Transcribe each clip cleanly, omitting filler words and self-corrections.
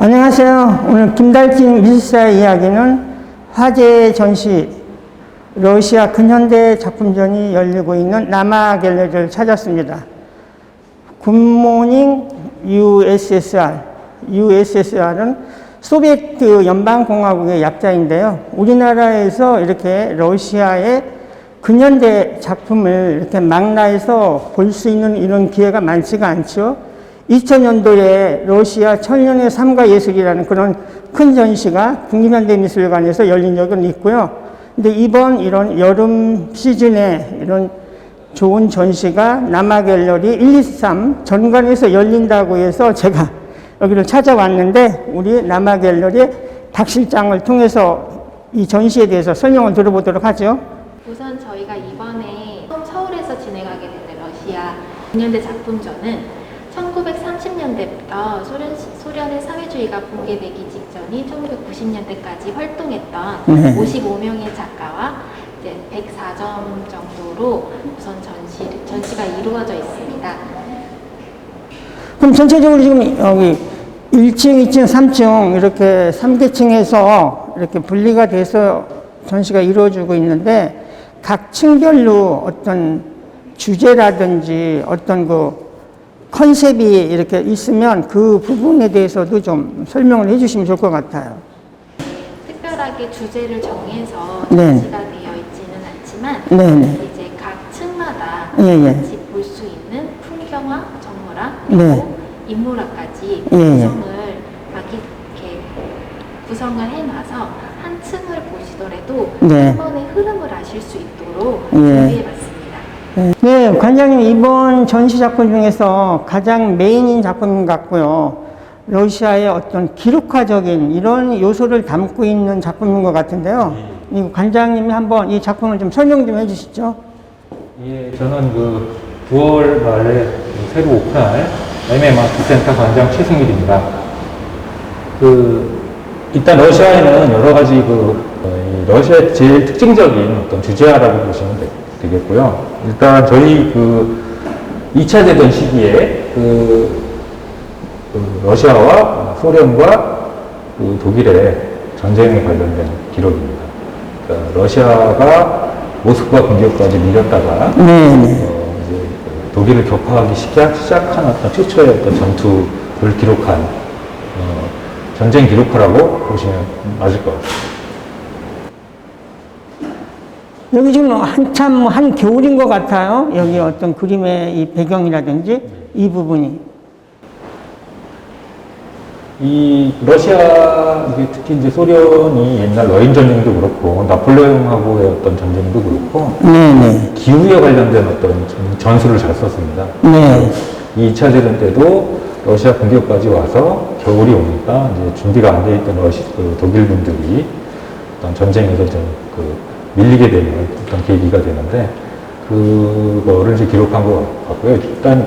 안녕하세요. 오늘 김달진 미술사의 이야기는 화제 전시 러시아 근현대 작품전이 열리고 있는 남아 갤러리를 찾았습니다. 굿모닝 USSR. USSR은 소비에트 연방공화국의 약자인데요. 우리나라에서 이렇게 러시아의 근현대 작품을 이렇게 망라해서 볼 수 있는 이런 기회가 많지가 않죠. 2000년도에 러시아 천년의 삶과 예술이라는 그런 큰 전시가 국립현대미술관에서 열린 적은 있고요. 근데 이번 이런 여름 시즌에 이런 좋은 전시가 남아갤러리 123 전관에서 열린다고 해서 제가 여기를 찾아왔는데, 우리 남아갤러리 박 실장을 통해서 이 전시에 대해서 설명을 들어보도록 하죠. 우선 저희가 이번에 서울에서 진행하게 되는 러시아 근현대 작품전은 1930년대부터 소련의 사회주의가 붕괴되기 직전인 1990년대까지 활동했던 55명의 작가와 이제 104점 정도로 우선 전시가 이루어져 있습니다. 그럼 전체적으로 지금 여기 1층, 2층, 3층 이렇게 3계층에서 이렇게 분리가 돼서 전시가 이루어지고 있는데, 각 층별로 어떤 주제라든지 어떤 그 컨셉이 이렇게 있으면 그 부분에 대해서도 좀 설명을 해주시면 좋을 것 같아요. 특별하게 주제를 정해서 네. 전시가 되어 있지는 않지만 이제 각 층마다 같이 볼 수 있는 풍경화, 정물화, 그리고 인물화까지 구성을 해놔서 한 층을 보시더라도 한 번의 흐름을 아실 수 있도록 준비해봤습니다. 네, 관장님, 이번 전시 작품 중에서 가장 메인인 작품 같고요. 러시아의 어떤 기록화적인 이런 요소를 담고 있는 작품인 것 같은데요. 이 관장님이 한번 이 작품을 좀 설명 좀 해주시죠. 예, 저는 9월 말에 새로 오픈할 MM아트센터 관장 최승일입니다. 일단 러시아에는 여러 가지 러시아의 제일 특징적인 어떤 주제화라고 보시면 되겠고요. 일단 저희 2차 대전 시기에 러시아와 소련과 독일의 전쟁에 관련된 기록입니다. 그러니까 러시아가 모스크바 공격까지 밀렸다가 이제 독일을 격파하기 시작한 어떤 최초의 어떤 전투를 기록한 전쟁 기록화라고 보시면 맞을 것 같습니다. 여기 지금 한참 한겨울인 것 같아요. 여기 어떤 그림의 이 배경이라든지 이 부분이. 이 러시아, 특히 이제 소련이 옛날 러인 전쟁도 그렇고 나폴레옹하고의 어떤 전쟁도 그렇고 기후에 관련된 어떤 전술을 잘 썼습니다. 2차 대전 때도 러시아 공격까지 와서 겨울이 오니까 이제 준비가 안 돼 있던 독일 군들이 어떤 전쟁에서 좀 밀리게 되는 어떤 계기가 되는데, 그거를 이제 기록한 것 같고요. 일단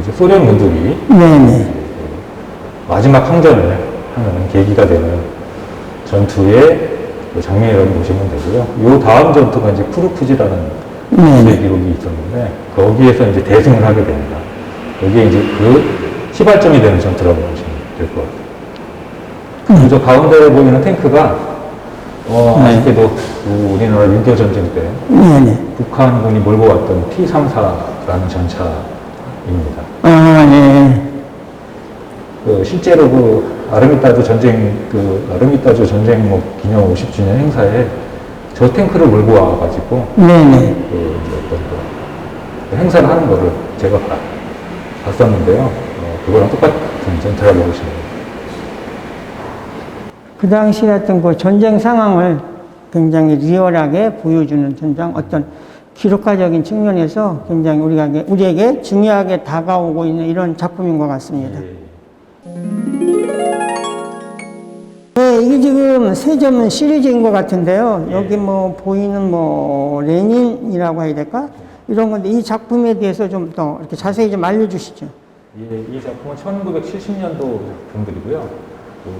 이제 소련 군들이 마지막 항전을 하는 계기가 되는 전투의 장면이라고 보시면 되고요. 요 다음 전투가 이제 쿠르크지라는 기록이 있었는데, 거기에서 이제 대승을 하게 됩니다. 여기에 이제 시발점이 되는 전투라고 보시면 될 것 같아요. 저 가운데 보이는 탱크가 아쉽게도 우리나라 6.25 전쟁 때 북한군이 몰고 왔던 T-34라는 전차입니다. 실제로 아르미타주 전쟁 기념 50주년 행사에 저 탱크를 몰고 와가지고 행사를 하는 거를 제가 봤었는데요. 그거랑 똑같은 전투라고 보시면 됩니다. 그 당시 어떤 그 전쟁 상황을 굉장히 리얼하게 보여주는 어떤 기록화적인 측면에서 굉장히 우리에게 중요하게 다가오고 있는 이런 작품인 것 같습니다. 네, 이게 지금 세 점은 시리즈인 것 같은데요. 여기 보이는 레닌이라고 해야 될까? 이런 건데, 이 작품에 대해서 좀 더 이렇게 자세히 좀 알려주시죠. 예, 이 작품은 1970년도 작품들이고요.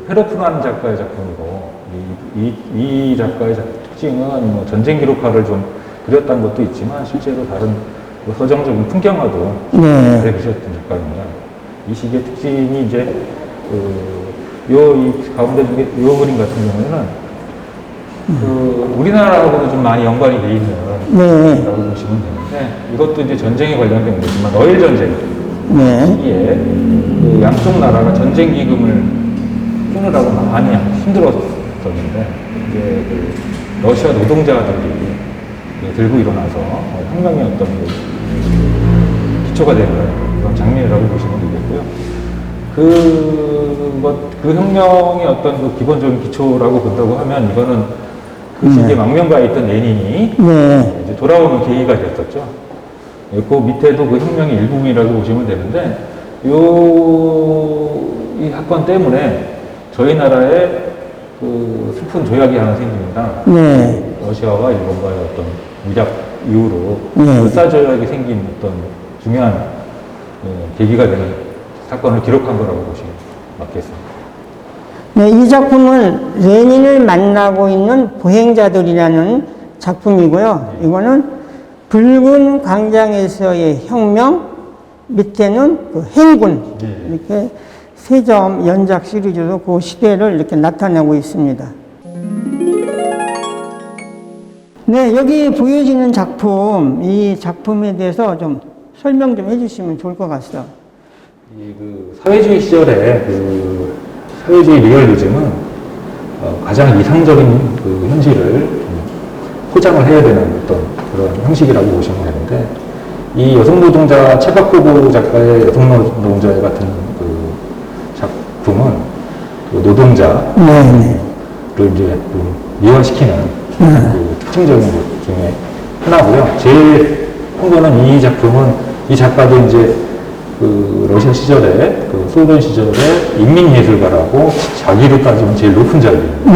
페로프라는 작가의 작품이고, 이 작가의 특징은 전쟁 기록화를 좀 그렸다는 것도 있지만, 실제로 다른 그 서정적인 풍경화도 네. 잘해주셨던 작가입니다. 이 시기의 특징이 이제 이 가운데 요 그림 같은 경우에는 우리나라하고도 좀 많이 연관이 돼 있는 라고 보시면 되는데, 이것도 이제 전쟁에 관련된 거지만 러일 전쟁 시기에 그 양쪽 나라가 전쟁 기금을 끊으라고 많이 힘들었었는데, 이제 그 러시아 노동자들이 들고 일어나서 혁명의 어떤 기초가 되는 그런 장면이라고 보시면 되겠고요. 그 혁명의 어떤 그 기본적인 기초라고 본다고 하면, 이거는 그 시기에 망명가에 있던 레닌이 이제 돌아오는 계기가 됐었죠. 그 밑에도 그 혁명의 일부분이라고 보시면 되는데, 이 사건 때문에 저희 나라에 그 슬픈 조약이 하나 생깁니다. 러시아와 일본과의 어떤 무작 이후로 을사조약이 생긴 어떤 중요한 계기가 되는 사건을 기록한 거라고 보시면 맞겠습니다. 네, 이 작품은 레닌을 만나고 있는 보행자들이라는 작품이고요. 이거는 붉은 광장에서의 혁명, 밑에는 그 행군, 이렇게 세 점 연작 시리즈로 그 시대를 이렇게 나타내고 있습니다. 네, 여기 보여지는 작품, 이 작품에 대해서 좀 설명 좀 해주시면 좋을 것 같아요. 그 사회주의 시절에 그 사회주의 리얼리즘은 가장 이상적인 그 현실을 포장을 해야 되는 어떤 그런 형식이라고 보시면 되는데, 이 여성노동자 체바코브 작가의 여성노동자 같은 그 작품은 그 노동자를 이제 미화시키는 그 특징적인 것 중에 하나고요. 제일 큰 거는 이 작품은 이 작가도 이제 그 러시아 시절에 그 소련 시절에 인민예술가라고 자기로 따지면 제일 높은 자리입니다.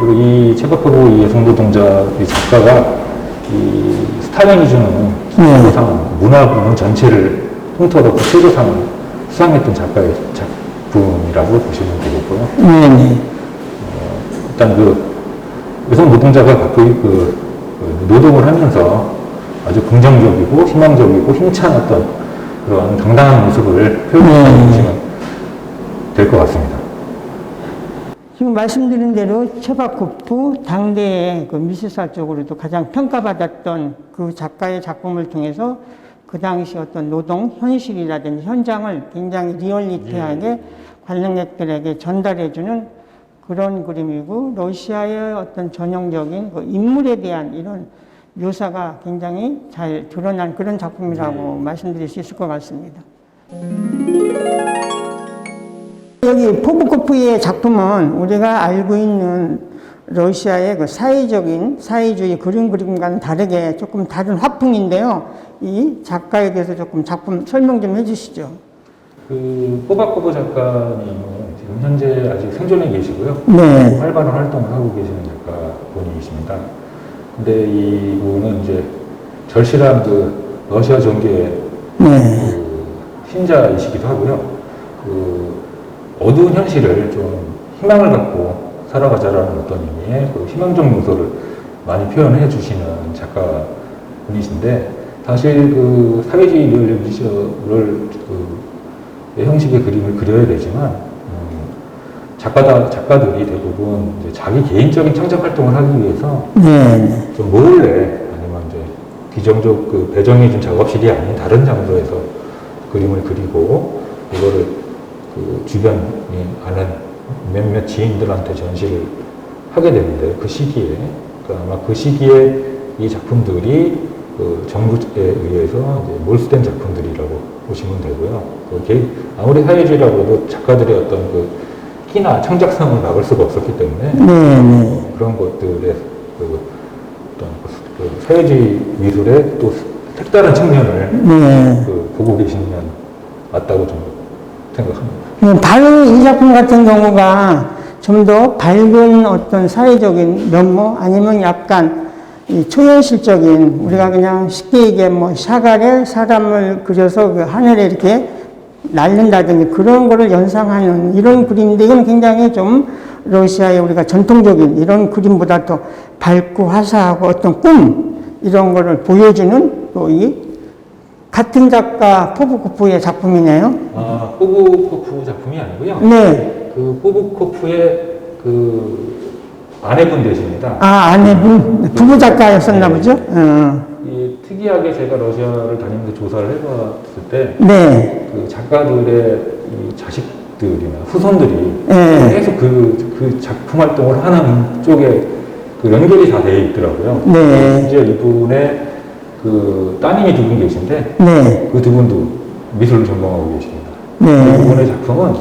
그리고 이 체바코브 이 여성노동자 이 작가가 이 스탈린이 주는 최고상 문화부문 전체를 통틀어서 최고상을 수상했던 작가의 작품이라고 보시면 되겠고요. 일단 그 여성 노동자가 가끔이 그 노동을 하면서 아주 긍정적이고 희망적이고 힘찬 어떤 그런 당당한 모습을 표현해서 보시면 될 것 같습니다. 지금 말씀드린 대로 체바코프 당대의 그 미술사적으로도 가장 평가받았던 그 작가의 작품을 통해서 그 당시 어떤 노동 현실이라든지 현장을 굉장히 리얼리티하게 관람객들에게 전달해주는 그런 그림이고, 러시아의 어떤 전형적인 그 인물에 대한 이런 묘사가 굉장히 잘 드러난 그런 작품이라고 말씀드릴 수 있을 것 같습니다. 여기 포브코프의 작품은 우리가 알고 있는 러시아의 그 사회주의 그림과는 다르게 조금 다른 화풍인데요. 이 작가에 대해서 조금 작품 설명 좀 해주시죠. 그 포바코브 작가님은 지금 현재 아직 생존해 계시고요. 활발한 활동을 하고 계시는 작가분이십니다. 근데 이분은 이제 절실한 그 러시아 정계의 그 신자이시기도 하고요. 그 어두운 현실을 좀 희망을 갖고 살아가자라는 어떤 의미의 그 희망적 요소를 많이 표현해 주시는 작가분이신데, 사실 그 사회주의 리얼리즘을 그 형식의 그림을 그려야 되지만, 작가들이 대부분 이제 자기 개인적인 창작 활동을 하기 위해서 좀 몰래 아니면 이제 비정적 그 배정해준 작업실이 아닌 다른 장소에서 그림을 그리고 이거를 그 주변에 아는 몇몇 지인들한테 전시를 하게 되는데, 그 시기에 그러니까 아마 그 시기에 이 작품들이 그 정부에 의해서 이제 몰수된 작품들이라고 보시면 되고요. 아무리 사회주의라고 해도 작가들의 어떤 그 끼나 창작성을 막을 수가 없었기 때문에 그런 것들의 그 어떤 그 사회주의 미술의 또 색다른 측면을 그 보고 계시면 맞다고 좀 생각합니다. 다른 이 작품 같은 경우가 좀 더 밝은 어떤 사회적인 면모 아니면 약간 이 초현실적인, 우리가 그냥 쉽게 얘기해 뭐 샤갈에 사람을 그려서 그 하늘에 이렇게 날른다든지 그런 거를 연상하는 이런 그림인데, 이건 굉장히 좀 러시아의 우리가 전통적인 이런 그림보다 더 밝고 화사하고 어떤 꿈 이런 거를 보여주는 또 이 같은 작가 포브코프의 작품이네요. 아, 포브코프 작품이 아니고요. 네. 그 포브코프의 그 아내분 되십니다. 아, 아내분 부부 작가였었나 네. 보죠? 이 특이하게 제가 러시아를 다니면서 조사를 해봤을 때, 네. 그 작가들의 이 자식들이나 후손들이 네. 계속 그 작품 활동을 하는 쪽에 그 연결이 다 되어 있더라고요. 네. 심지어 이분의 그 따님이 두 분 계신데, 네. 그 두 분도 미술을 전공하고 계십니다. 네. 이분의 작품은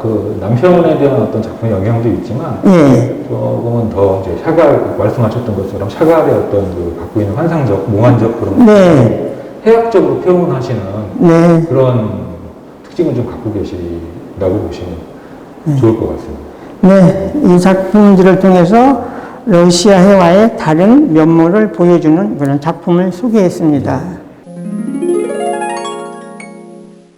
그 남편에 대한 어떤 작품의 영향도 있지만, 네. 조금은 더 이제 샤갈, 말씀하셨던 것처럼 샤갈의 어떤 그 갖고 있는 환상적, 몽환적 그런 네. 해학적으로 표현하시는 네. 그런 특징을 좀 갖고 계시다고 보시면 좋을 것 같습니다. 네. 이 작품들을 통해서 러시아 해화의 다른 면모를 보여주는 그런 작품을 소개했습니다.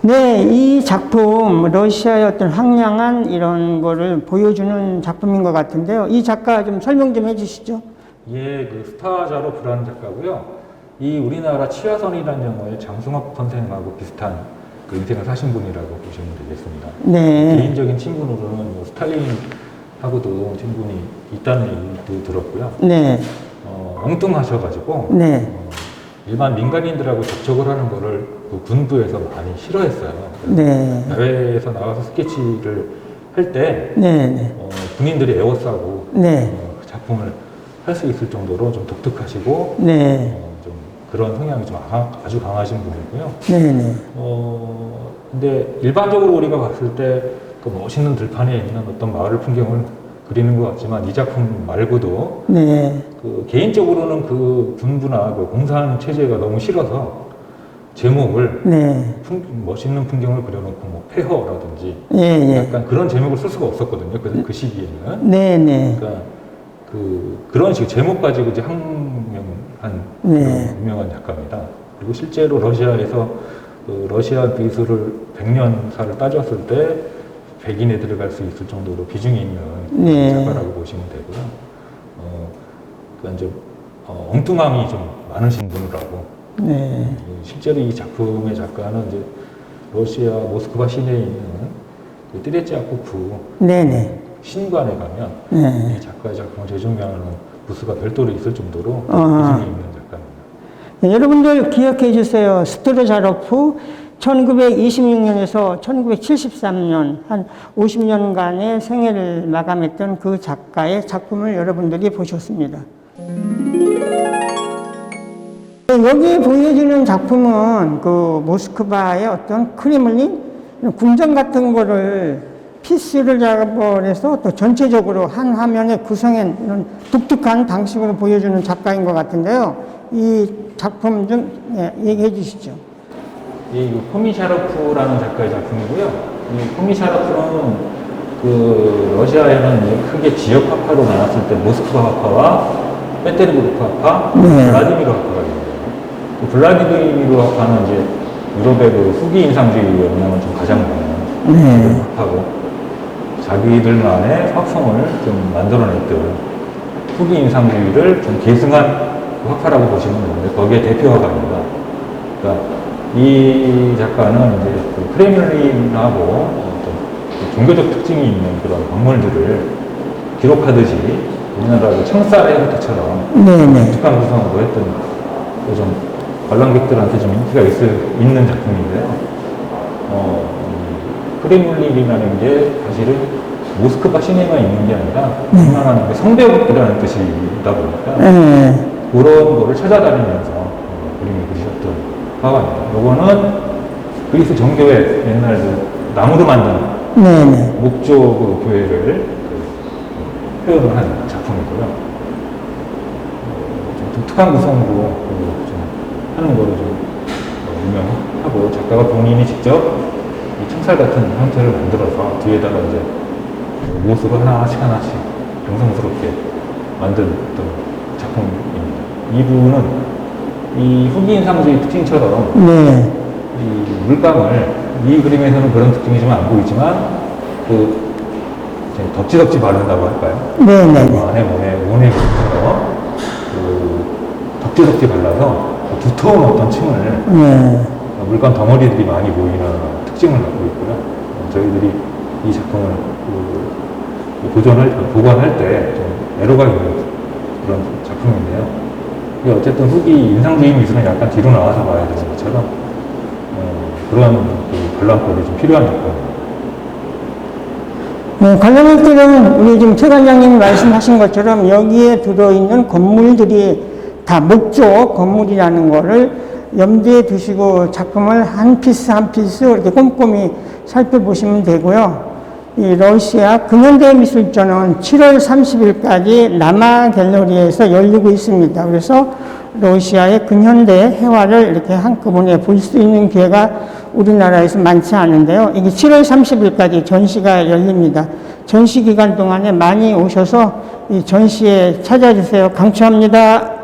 네, 이 작품, 러시아의 어떤 황량한 이런 거를 보여주는 작품인 것 같은데요. 이 작가 좀 설명 좀 해주시죠. 예, 그 스타자로프라는 작가고요. 이 우리나라 치화선이라는 영화의 장승업 선생하고 비슷한 그 인생을 사신 분이라고 보시면 되겠습니다. 네. 개인적인 친분으로는 뭐 스탈린하고도 친분이 있다는 얘기도 들었고요. 네. 엉뚱하셔가지고 네. 일반 민간인들하고 접촉을 하는 거를 그 군부에서 많이 싫어했어요. 네. 야외에서 나가서 스케치를 할 때 네. 군인들이 에워싸고 네. 그 작품을 할 수 있을 정도로 좀 독특하시고 네. 좀 그런 성향이 좀 아주 강하신 분이고요. 네. 근데 일반적으로 우리가 봤을 때 그 멋있는 들판에 있는 어떤 마을 풍경을 그리는 것 같지만 이 작품 말고도 네. 그 개인적으로는 그 군부나 그 공산 체제가 너무 싫어서 제목을 네. 멋있는 풍경을 그려놓고 뭐 폐허라든지 예. 약간 그런 제목을 쓸 수가 없었거든요. 그 시기에는. 네. 그러니까 그런 식 제목 가지고 이제 항명한 네. 유명한 작가입니다. 그리고 실제로 러시아에서 그 러시아 미술을 100년사를 따졌을 때 100인에 들어갈 수 있을 정도로 비중이 있는 네. 작가라고 보시면 되고요. 그러니까 이제 엉뚱함이 좀 많으신 분이라고. 네. 실제로 이 작품의 작가는 이제 러시아 모스크바 시내에 있는 그 띠레치아코프 네네. 신관에 가면 네. 이 작가의 작품을 재조명하는 부스가 별도로 있을 정도로 비중이 있는 작가입니다. 네, 여러분들 기억해 주세요. 스트로자로프 1926년에서 1973년 한 50년간의 생애를 마감했던 그 작가의 작품을 여러분들이 보셨습니다. 여기 보여지는 작품은 그 모스크바의 어떤 크렘린 궁전 같은 거를 피스를 잡아내서 또 전체적으로 한 화면에 구성한 이런 독특한 방식으로 보여주는 작가인 것 같은데요. 이 작품 좀 얘기해 주시죠. 이 포미샤로프라는 작가의 작품이고요. 이 포미샤로프는 그 러시아에는 이제 크게 지역 화파로 나눴을 때 모스크바 화파와 페테르부르크 화파, 블라디미르 화파가 있습니다. 그 블라디미르 화파는 이제 유럽의 그 후기 인상주의의 영향을 좀 가장 많은 화파고 자기들만의 화풍을 좀 만들어냈던 후기 인상주의를 좀 계승한 화파라고 보시면 되는데 거기에 대표 화가입니다. 그러니까 이 작가는 이제 그 크레밀린하고 어떤 종교적 특징이 있는 그런 건물들을 기록하듯이 우리나라 청사의 형태처럼 독특한 구성으로 했던 좀 관람객들한테 좀 인기가 있는 작품인데요. 크레밀린이라는 게 사실은 모스크바 시내만 있는 게 아니라 웬만한 성벽이라는 뜻이다 보니까 그런 거를 찾아다니면서 그림을 그리셨던 화가입니다. 요거는 그리스 정교회 옛날 그 나무로 만든 목조 그 교회를 표현을 한 작품이고요. 좀 독특한 구성으로 좀 하는 거로 좀 유명하고 작가가 본인이 직접 이 청살 같은 형태를 만들어서 뒤에다가 이제 모습을 하나씩 정성스럽게 만든 작품입니다. 이분은 이 후기 인상주의 특징처럼 이 물감을 이 그림에서는 그런 특징이 좀 안 보이지만 그 덕지덕지 바른다고 할까요? 안에 원에 그림처럼 그 덕지덕지 발라서 두터운 어떤 층을 네. 물감 덩어리들이 많이 보이는 특징을 갖고 있고요. 저희들이 이 작품을 보관할 때 좀 애로가 있는 그런 작품인데요. 이게 어쨌든 후기 인상주의 미술은 약간 뒤로 나와서 봐야 되는 것처럼 그런 관람법이 좀 필요한 작품입니다. 네, 관람객들은 우리 지금 최 관장님이 말씀하신 것처럼 여기에 들어있는 건물들이 다 목조 건물이라는 거를 염두에 두시고 작품을 한 피스 한 피스 이렇게 꼼꼼히 살펴보시면 되고요. 이 러시아 근현대미술전은 7월 30일까지 남아 갤러리에서 열리고 있습니다. 그래서 러시아의 근현대 회화를 이렇게 한꺼번에 볼 수 있는 기회가 우리나라에서 많지 않은데요. 이게 7월 30일까지 전시가 열립니다. 전시 기간 동안에 많이 오셔서 이 전시에 찾아주세요. 강추합니다.